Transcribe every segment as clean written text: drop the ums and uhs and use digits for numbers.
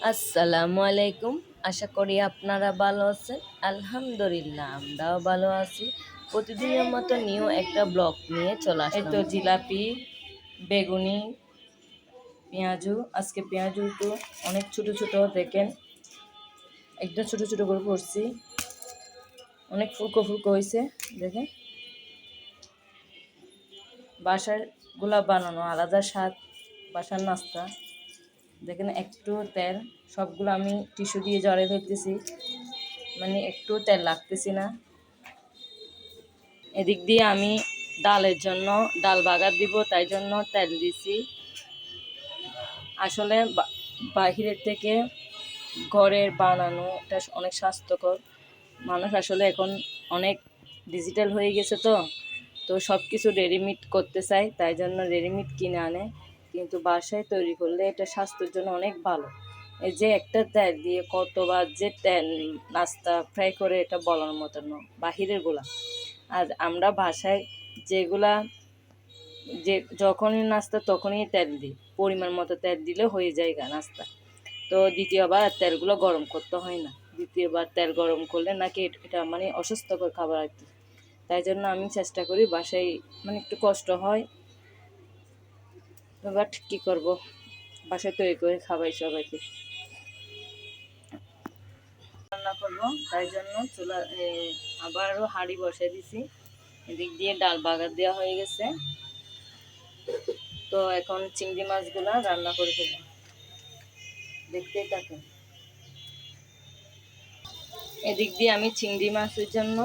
আসসালামু আলাইকুম। আশা করি আপনারা ভালো আছেন। আলহামদুলিল্লাহ আমরাও ভালো আছি। প্রতিদিনের মতো নিউ একটা ব্লগ নিয়ে চলে এই আসলাম। তো জিলাপি, বেগুনি, পেঁয়াজু। আজকে পেঁয়াজু তো অনেক ছোট ছোট, দেখেন একদম ছোট ছোট করে করছি, অনেক ফুলকো ফুলকো হয়েছে। দেখেন বাসার গুলা বানানো আলাদা স্বাদ, বাসার নাস্তা। দেখেন একটু তেল, সবগুলো আমি টিস্যু দিয়ে জড়ে ফেলতেছি, মানে একটু তেল লাগতেছি না। এদিক দিয়ে আমি ডালের জন্য ডাল বাগার দিব, তাই জন্য তেল দিছি। আসলে বাহিরের থেকে ঘরের বানানোটা অনেক স্বাস্থ্যকর। মানুষ আসলে এখন অনেক ডিজিটাল হয়ে গেছে, তো তো সব কিছু রেডিমেড করতে চায়, তাই জন্য রেডিমেড কিনে আনে। কিন্তু বাসায় তৈরি করলে এটা স্বাস্থ্যের জন্য অনেক ভালো। এই যে একটা তেল দিয়ে কতবার যে তেল নাস্তা ফ্রাই করে, এটা বলার মতো না বাহিরের গুলা। আর আমরা বাসায় যেগুলা যে যখনই নাস্তা তখনই তেল দিই, পরিমাণ মতো তেল দিলে হয়ে যায় নাস্তা। তো দ্বিতীয়বার তেলগুলো গরম করতে হয় না। দ্বিতীয়বার তেল গরম করলে নাকি এটা মানে অস্বাস্থ্যকর খাবার আর কি। তাই জন্য আমি চেষ্টা করি বাসায়, মানে একটু কষ্ট হয়, বাট কী করব, বাসায় তৈরি করে খাবাই সবাইকে। রান্না করবো, তাই জন্য চুলা আবারও হাঁড়ি বসিয়ে দিছি। এদিক দিয়ে ডাল বাগার দেওয়া হয়ে গেছে। তো এখন চিংড়ি মাছগুলা রান্না করে ফেলবো, দেখতেই থাকেন। এদিক দিয়ে আমি চিংড়ি মাছের জন্য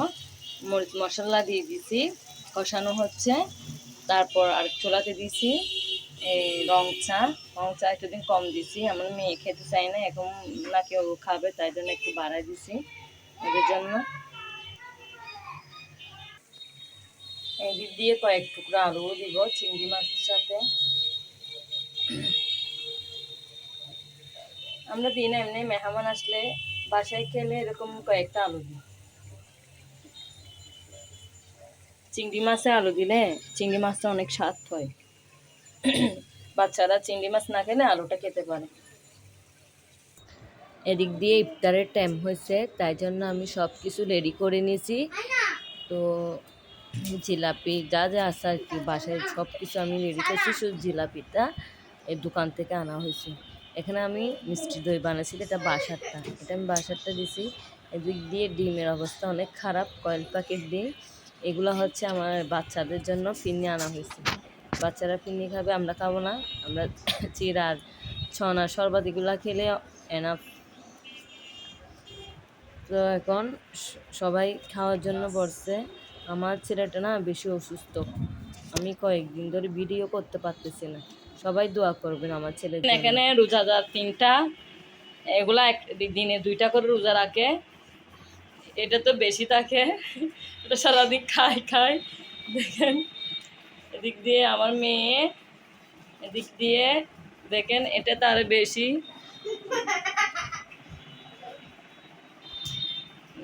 মরিচ মশলা দিয়ে দিছি, কষানো হচ্ছে। তারপর আর চুলাতে দিছি এই রং চা একটুদিন কম দিছি, আমার মেয়ে খেতে চাই না এখন, না কেউ খাবে, তাই জন্য একটু বাড়াই দিছি ওদের জন্য। এই দিক দিয়ে কয়েক টুকরো আলুও দিব চিংড়ি মাছের সাথে। আমরা দিন এমনি মেহমান আসলে বাসায় খেলে এরকম কয়েকটা আলু দিই। চিংড়ি মাছে আলু দিলে চিংড়ি মাছটা অনেক স্বাদ হয়। বাচ্চারা চিংড়ি মাছ না খেলে আলুটা খেতে পারে। এদিক দিয়ে ইফতারের টাইম হয়েছে, তাই জন্য আমি সব কিছু রেডি করে নিয়েছি। তো জিলাপি যা যা আছে আর কি, বাসায় সব কিছু আমি রেডি করছি। শুধু জিলাপিটা এই দোকান থেকে আনা হয়েছে। এখানে আমি মিষ্টি দই বানাইছি, এটা আমি বাসারটা দিছি। এদিক দিয়ে ডিমের অবস্থা অনেক খারাপ, কয়েল প্যাকেট ডিম। এগুলো হচ্ছে আমার বাচ্চাদের জন্য ফিরনি আনা হয়েছে। বাচ্চারা ফিরনি খাবে, আমরা খাবো না। আমরা চিড়া আর ছনা শরবত এগুলো খেলে এনাফ। তো এখন সবাই খাওয়ার জন্য বসছে। আমার ছেলেটা না বেশি অসুস্থ, আমি কয়েকদিন ধরে ভিডিও করতে পারতেছি না। সবাই দোয়া করবেন আমার ছেলের জন্য। এখানে রোজাদার তিনটা, এগুলা দিনে দুইটা করে রোজা রাখে। এটা তো বেশি থাকে, এটা সারাদিন খাই। দেখেন এদিক দিয়ে আমার মেয়ে, এদিক দিয়ে দেখেন এটা তার বেশি।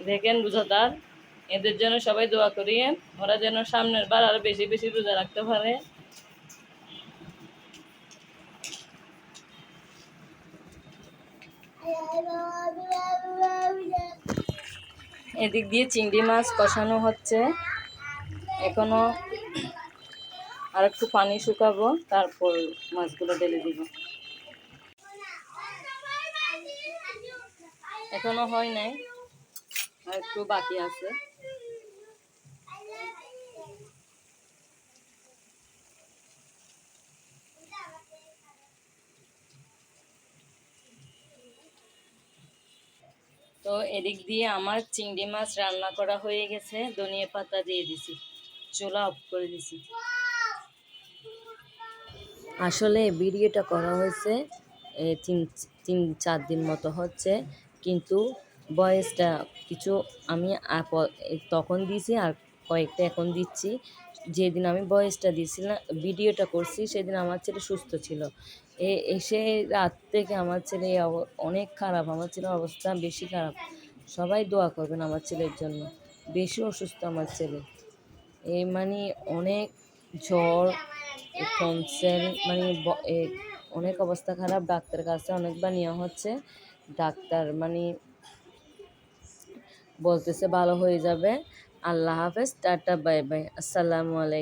দেখেন রোজাদার, এদের জন্য সবাই দোয়া করিয়ে, ওরা যেন সামনের বার আরো বেশি বেশি রোজা রাখতে পারে। এদিক দিয়ে চিংড়ি মাছ কষানো হচ্ছে, এখনো আর একটু পানি শুকাবো, তারপর মাছগুলো ঢেলে দিব। এখনো হয় নাই, আর একটু বাকি আছে। তো এদিক দিয়ে আমার চিংড়ি মাছ রান্না করা হয়ে গেছে, ধনিয়া পাতা দিয়ে দিছি, চুলা অফ করে দিছি। আসলে ভিডিওটা করা হয়েছে তিন তিন চার দিন মতো হচ্ছে, কিন্তু ভয়েসটা কিছু আমি তখন দিয়েছি আর কয়েকটা এখন দিচ্ছি। যেদিন আমি ভয়েসটা দিয়েছিলাম, ভিডিওটা করছি, সেদিন আমার ছেলে সুস্থ ছিল। এসে রাত থেকে আমার ছেলে অনেক খারাপ, আমার ছেলের অবস্থা বেশি খারাপ। সবাই দোয়া করবেন আমার ছেলের জন্য, বেশি অসুস্থ আমার ছেলে। মানে অনেক জ্বর, টনসিল, মানে অনেক অবস্থা খারাপ, ডাক্তারের কাছে অনেকবার নেওয়া হচ্ছে, ডাক্তার মানে বলতেছে ভালো হয়ে যাবে। আল্লাহ হাফেজ, টাটা, বাই বাই, আসসালামু আলাইকুম।